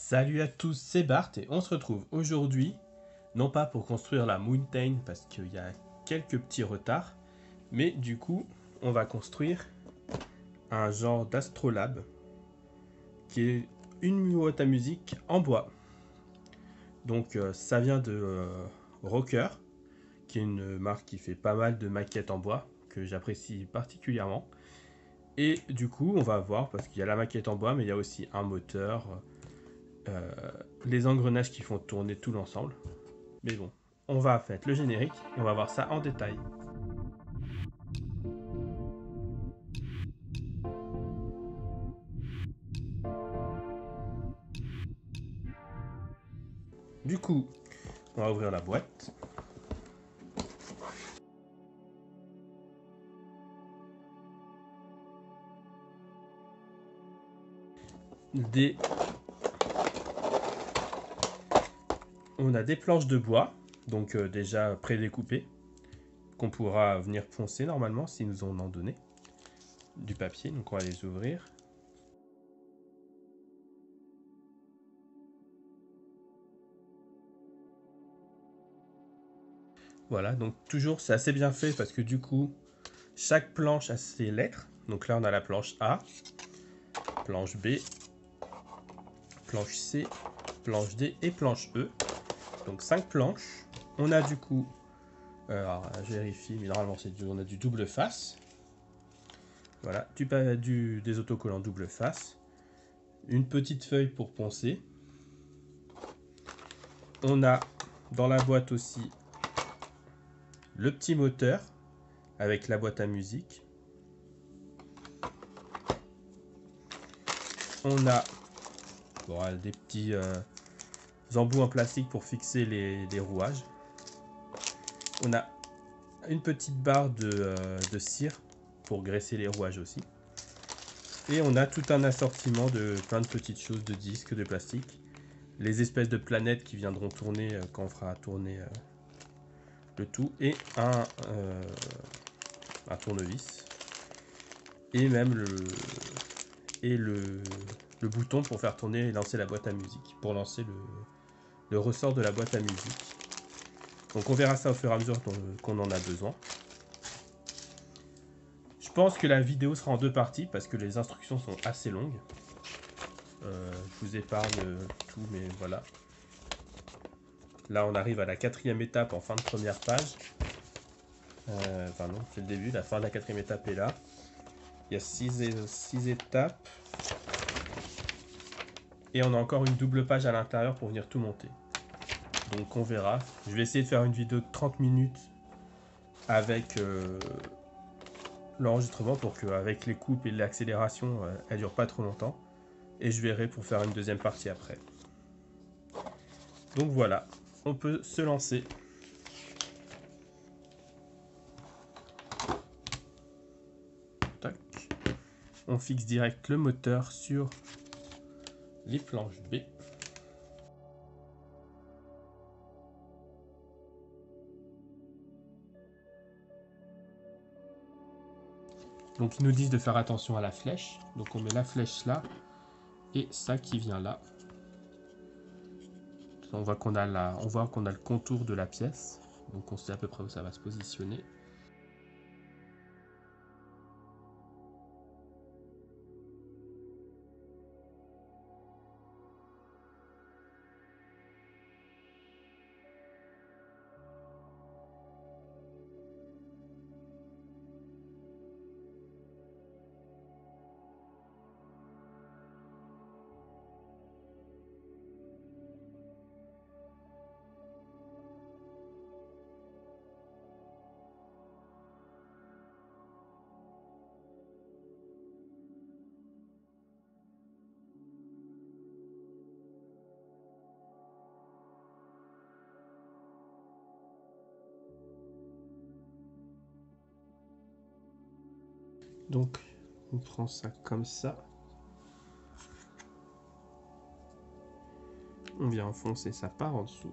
Salut à tous, c'est Bart et on se retrouve aujourd'hui, non pas pour construire la Mountain parce qu'il y a quelques petits retards, mais du coup on va construire un genre d'astrolabe qui est une boîte à musique en bois. Donc ça vient de Rocker, qui est une marque qui fait pas mal de maquettes en bois, que j'apprécie particulièrement. Et du coup on va voir, parce qu'il y a la maquette en bois, mais il y a aussi un moteur, les engrenages qui font tourner tout l'ensemble. Mais bon, on va mettre le générique et on va voir ça en détail. Du coup, on va ouvrir la boîte. On a des planches de bois, donc déjà prédécoupées, qu'on pourra venir poncer normalement s'ils nous en ont donné. Du papier, donc on va les ouvrir. Voilà, donc toujours c'est assez bien fait parce que du coup, chaque planche a ses lettres. Donc là on a la planche A, planche B, planche C, planche D et planche E. Donc 5 planches. On a du coup, alors je vérifie, mais normalement on a du double face. Voilà, des autocollants double face. Une petite feuille pour poncer. On a dans la boîte aussi le petit moteur avec la boîte à musique. On a des petits embouts en plastique pour fixer les rouages. On a une petite barre de cire pour graisser les rouages aussi. Et on a tout un assortiment de plein de petites choses, de disques, de plastique. Les espèces de planètes qui viendront tourner quand on fera tourner le tout. Et un tournevis. Et même le bouton pour faire tourner et lancer la boîte à musique. Pour lancer le ressort de la boîte à musique. Donc on verra ça au fur et à mesure qu'on en a besoin. Je pense que la vidéo sera en deux parties parce que les instructions sont assez longues. Je vous épargne tout, mais voilà. Là, on arrive à la 4e étape en fin de première page. Enfin non, c'est le début, la fin de la 4e étape est là. Il y a 6 étapes. Et on a encore une double page à l'intérieur pour venir tout monter. Donc on verra. Je vais essayer de faire une vidéo de 30 minutes avec l'enregistrement pour qu'avec les coupes et l'accélération, elle dure pas trop longtemps. Et je verrai pour faire une deuxième partie après. Donc voilà, on peut se lancer. Tac. On fixe direct le moteur sur les planches B. Donc ils nous disent de faire attention à la flèche. Donc on met la flèche là et ça qui vient là. On voit qu'on a le contour de la pièce. Donc on sait à peu près où ça va se positionner. Donc on prend ça comme ça. On vient enfoncer ça par en dessous.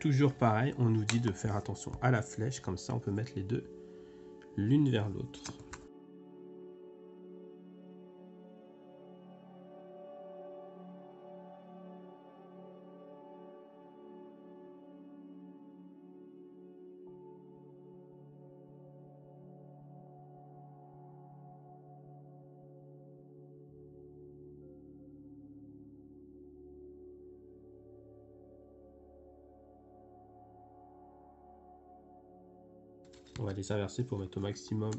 toujours pareil, on nous dit de faire attention à la flèche, comme ça on peut mettre les deux l'une vers l'autre. On va les inverser pour mettre au maximum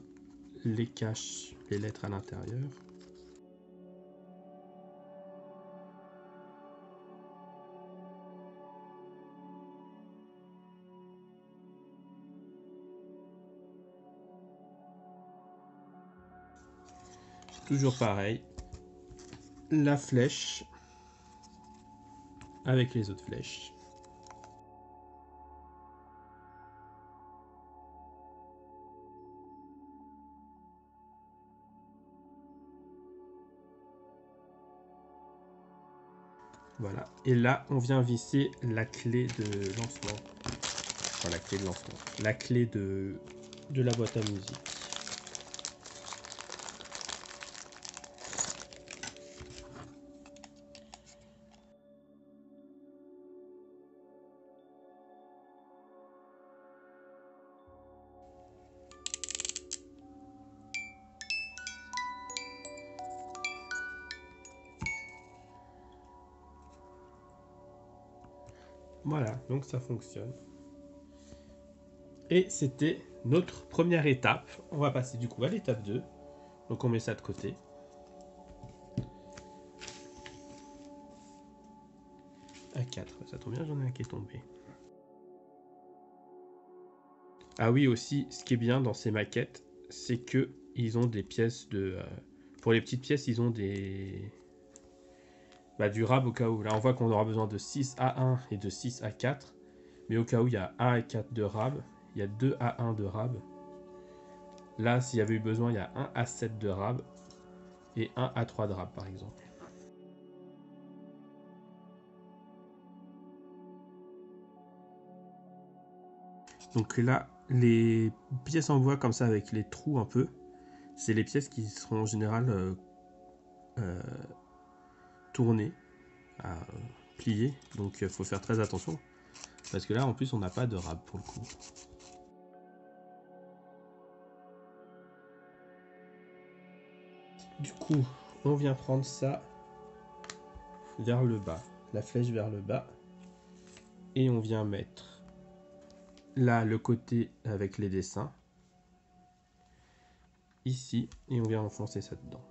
les caches, les lettres à l'intérieur. Toujours pareil, la flèche avec les autres flèches. Voilà, et là on vient visser la clé de lancement. Enfin, la clé de lancement. La clé de la boîte à musique. Voilà, donc ça fonctionne. Et c'était notre première étape. On va passer du coup à l'étape 2. Donc on met ça de côté. À 4, ça tombe bien, j'en ai un qui est tombé. Ah oui, aussi, ce qui est bien dans ces maquettes, c'est que ils ont des pièces de... pour les petites pièces, ils ont des... du rab au cas où. Là, on voit qu'on aura besoin de 6 A1 et de 6 A4. Mais au cas où, il y a 1 A4 de rab. Il y a 2 A1 de rab. Là, s'il y avait eu besoin, il y a 1 A7 de rab. Et 1 A3 de rab, par exemple. Donc là, les pièces en bois comme ça, avec les trous un peu, c'est les pièces qui seront en général tournées, pliées. Donc il faut faire très attention. Parce que là, en plus, on n'a pas de rab pour le coup. Du coup, on vient prendre ça vers le bas, la flèche vers le bas. Et on vient mettre là le côté avec les dessins. Ici, et on vient enfoncer ça dedans.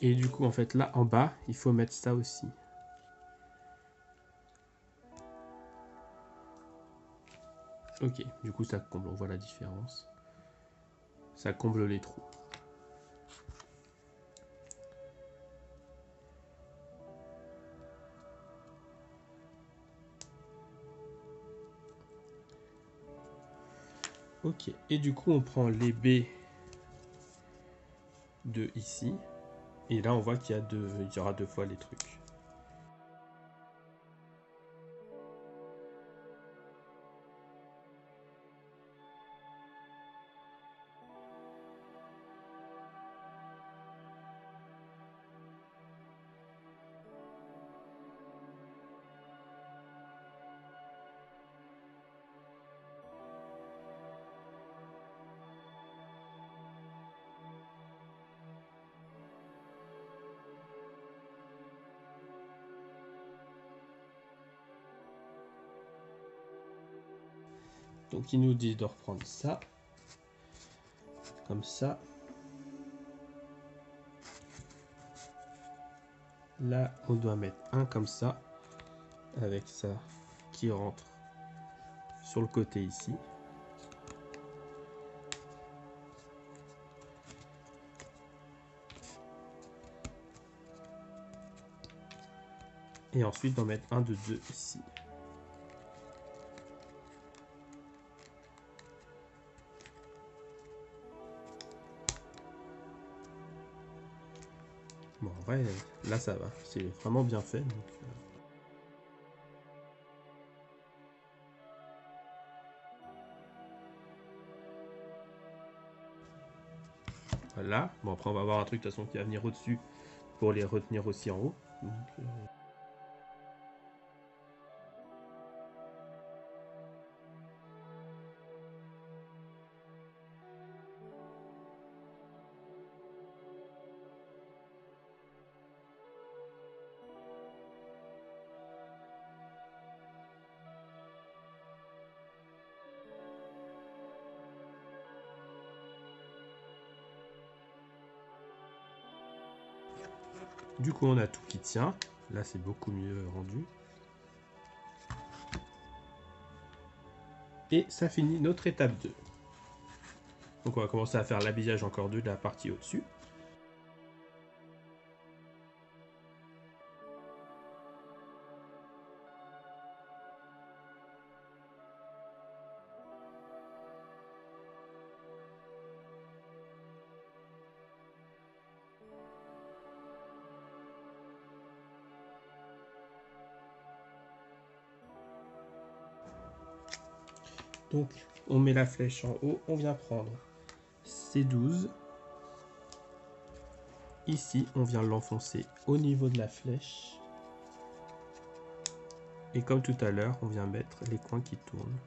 Et du coup, en fait, là, en bas, il faut mettre ça aussi. Ok, du coup, ça comble. On voit la différence. Ça comble les trous. Ok, et du coup, on prend les baies de ici. Et là, on voit qu'il y aura 2 fois les trucs. Donc, il nous dit de reprendre ça. Comme ça. Là, on doit mettre un comme ça. Avec ça qui rentre sur le côté ici. Et ensuite d'en mettre un de deux ici. Bon, en vrai, là ça va, c'est vraiment bien fait. Donc, voilà. Bon, après on va avoir un truc de toute façon qui va venir au-dessus pour les retenir aussi en haut. Donc, du coup, on a tout qui tient. Là, c'est beaucoup mieux rendu. Et ça finit notre étape 2. Donc, on va commencer à faire l'habillage encore de la partie au-dessus. Donc, on met la flèche en haut. On vient prendre C12. Ici, on vient l'enfoncer au niveau de la flèche. Et comme tout à l'heure, on vient mettre les coins qui tournent.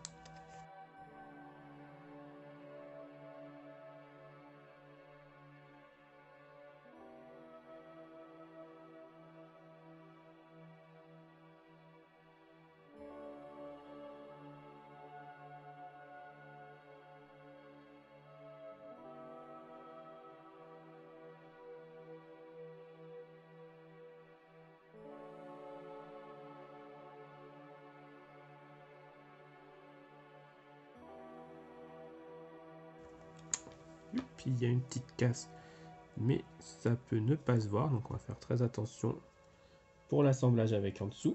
Puis il y a une petite casse, mais ça peut ne pas se voir, donc on va faire très attention pour l'assemblage avec en dessous.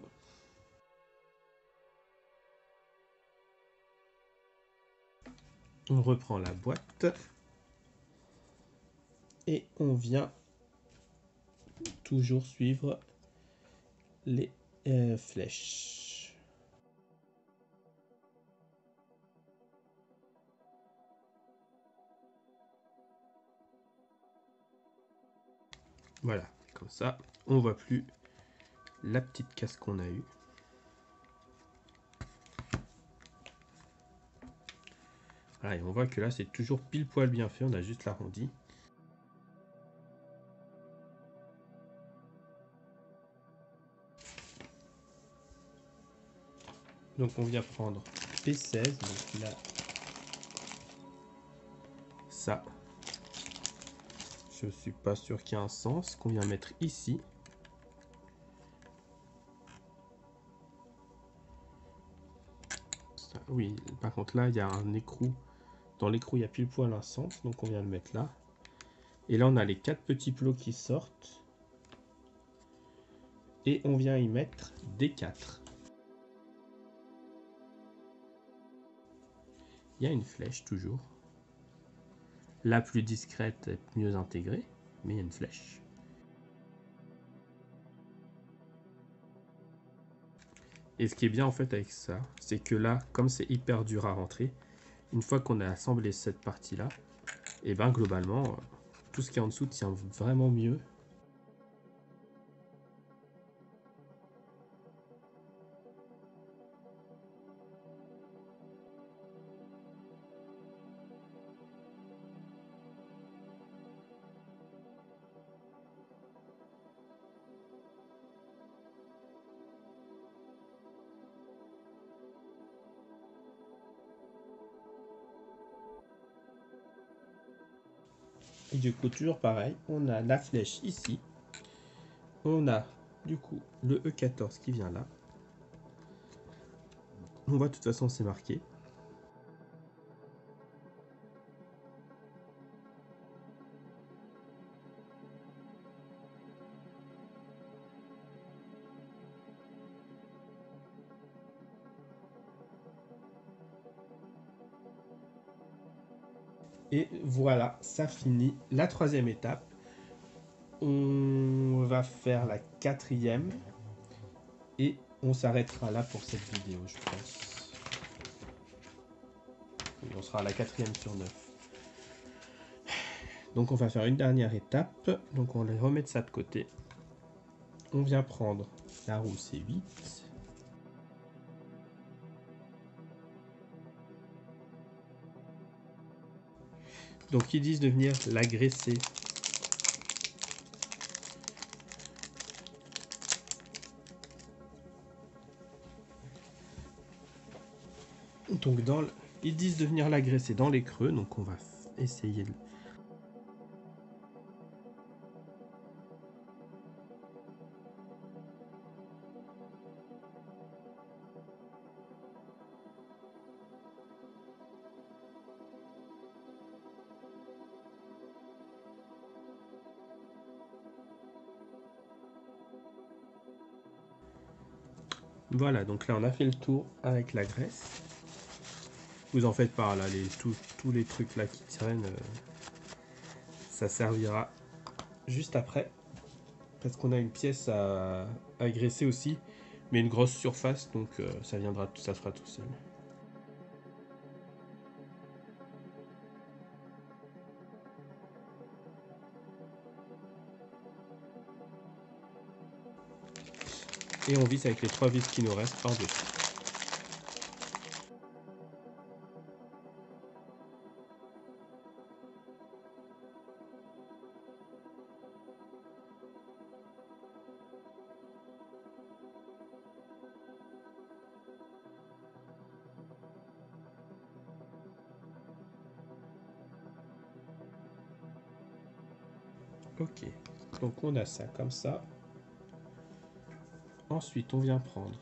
On reprend la boîte et on vient toujours suivre les flèches. Voilà, comme ça, on voit plus la petite casse qu'on a eue. Voilà, et on voit que là, c'est toujours pile poil bien fait, on a juste l'arrondi. Donc on vient prendre P16, donc là, ça, je suis pas sûr qu'il y ait un sens, qu'on vient mettre ici. Ça, oui, par contre là, il y a un écrou. Dans l'écrou, il y a pile poil un sens, donc on vient le mettre là. Et là, on a les 4 petits plots qui sortent. Et on vient y mettre des 4. Il y a une flèche toujours. La plus discrète est mieux intégrée, mais il y a une flèche. Et ce qui est bien en fait avec ça, c'est que là, comme c'est hyper dur à rentrer, une fois qu'on a assemblé cette partie-là, et ben globalement, tout ce qui est en dessous tient vraiment mieux. Et du coup, toujours pareil, on a la flèche ici. On a du coup le E14 qui vient là. On voit de toute façon c'est marqué. Et voilà, ça finit la troisième étape. On va faire la quatrième. Et on s'arrêtera là pour cette vidéo, je pense. Et on sera à la quatrième sur 9. Donc on va faire une dernière étape. Donc on va remettre ça de côté. On vient prendre la roue C8. Donc ils disent de venir l'agresser. Donc ils disent de venir l'agresser dans les creux. Donc on va essayer de... Voilà, donc là on a fait le tour avec la graisse. Vous en faites pas là, tous les trucs là qui traînent, ça servira juste après. Parce qu'on a une pièce à graisser aussi, mais une grosse surface, donc ça se fera tout seul. Et on visse avec les 3 vis qui nous restent par-dessus. Ok, donc on a ça comme ça. Ensuite, on vient prendre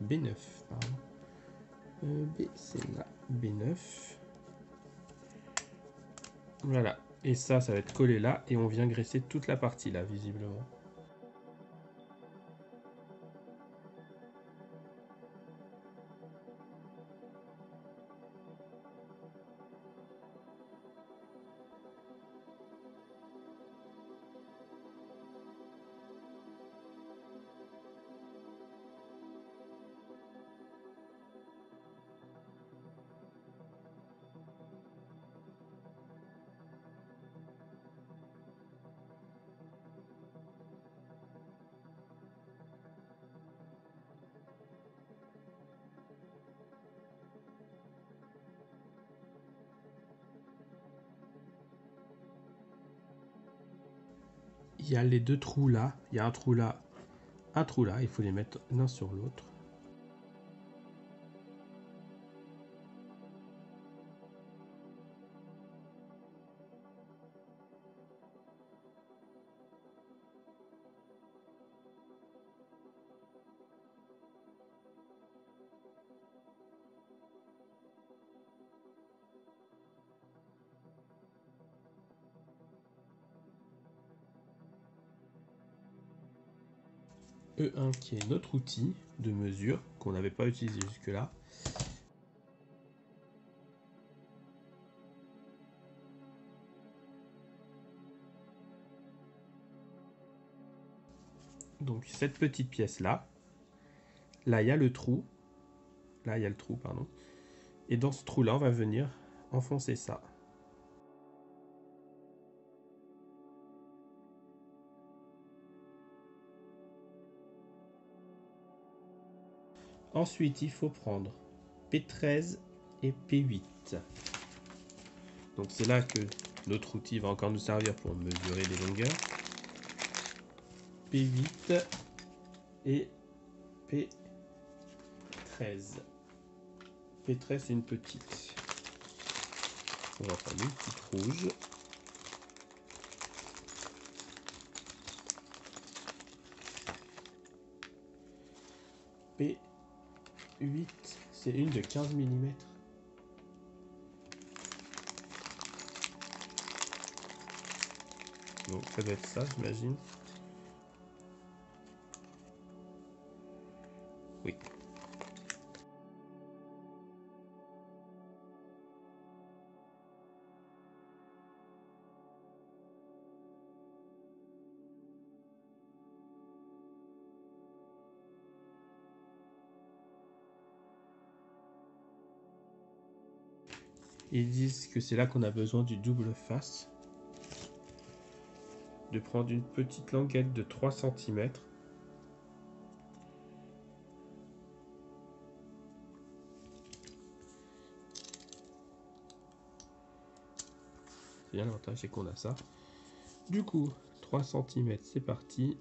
B9, pardon. C'est là, B9. Voilà, et ça va être collé là, et on vient graisser toute la partie là, visiblement. Il y a les 2 trous là, il y a un trou là, il faut les mettre l'un sur l'autre. E1 qui est notre outil de mesure qu'on n'avait pas utilisé jusque là. Donc cette petite pièce là, là il y a le trou, pardon, et dans ce trou là on va venir enfoncer ça. Ensuite, il faut prendre P13 et P8. Donc c'est là que notre outil va encore nous servir pour mesurer les longueurs. P8 et P13. P13 c'est une petite. On va prendre une petite rouge. P8 c'est une de 15 mm. Donc ça doit être ça, j'imagine. Oui. Ils disent que c'est là qu'on a besoin du double face. De prendre une petite languette de 3 cm. C'est bien, l'avantage c'est qu'on a ça. Du coup, 3 cm, c'est parti.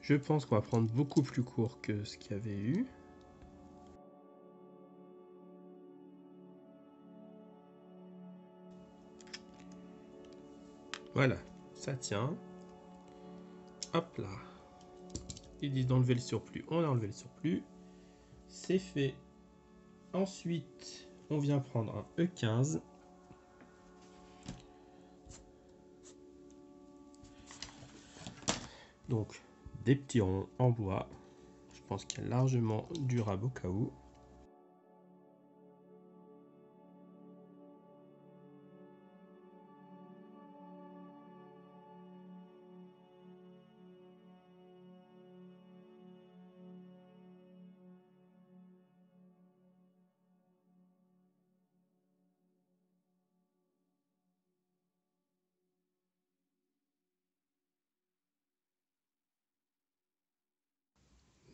Je pense qu'on va prendre beaucoup plus court que ce qu'il y avait eu. Voilà, ça tient. Hop là. Ils disent d'enlever le surplus. On a enlevé le surplus. C'est fait. Ensuite, on vient prendre un E15. Donc, des petits ronds en bois. Je pense qu'il est largement durable au cas où.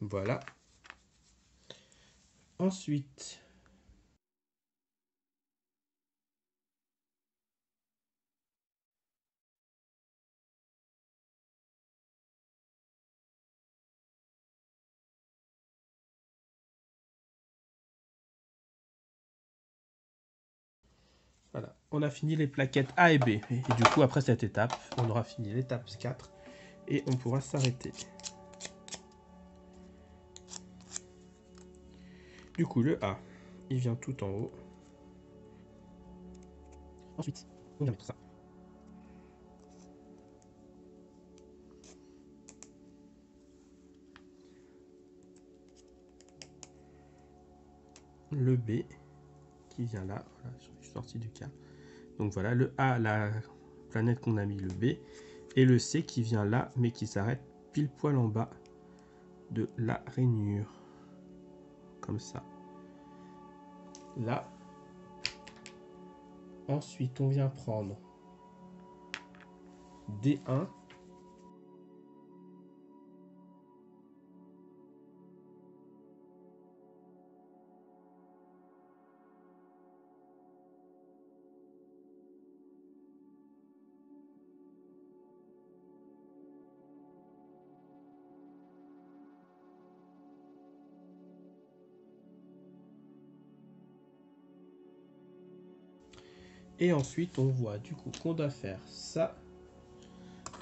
Voilà. Ensuite, voilà, on a fini les plaquettes A et B. Et du coup, après cette étape, on aura fini l'étape 4 et on pourra s'arrêter. Du coup, le A, il vient tout en haut. Ensuite, on vient mettre ça. Le B qui vient là. Voilà, je suis sorti du cas. Donc voilà, le A, la planète qu'on a mis, le B. Et le C qui vient là, mais qui s'arrête pile poil en bas de la rainure. Comme ça. Là. Ensuite, on vient prendre D1. Et ensuite, on voit du coup qu'on doit faire ça,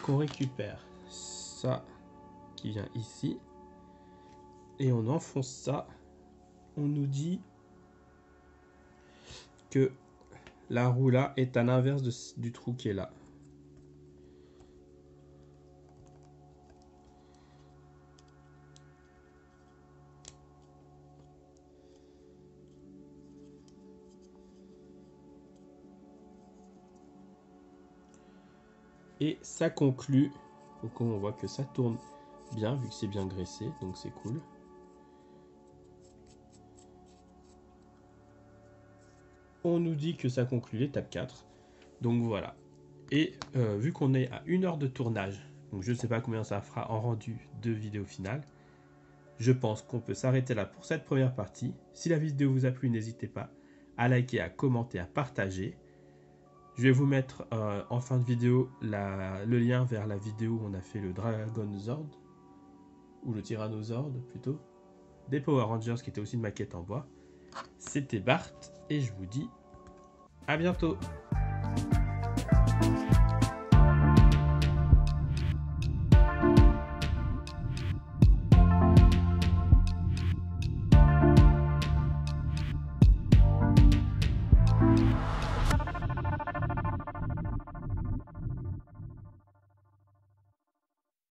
qu'on récupère ça qui vient ici, et on enfonce ça. On nous dit que la roue là est à l'inverse du trou qui est là. Et ça conclut. Donc on voit que ça tourne bien vu que c'est bien graissé, donc c'est cool. On nous dit que ça conclut l'étape 4. Donc voilà. Et vu qu'on est à 1 heure de tournage, donc je ne sais pas combien ça fera en rendu de vidéo finale, je pense qu'on peut s'arrêter là pour cette première partie. Si la vidéo vous a plu, n'hésitez pas à liker, à commenter, à partager. Je vais vous mettre en fin de vidéo le lien vers la vidéo où on a fait le Dragonzord, ou le Tyrannosaure plutôt, des Power Rangers qui était aussi une maquette en bois. C'était Bart et je vous dis à bientôt.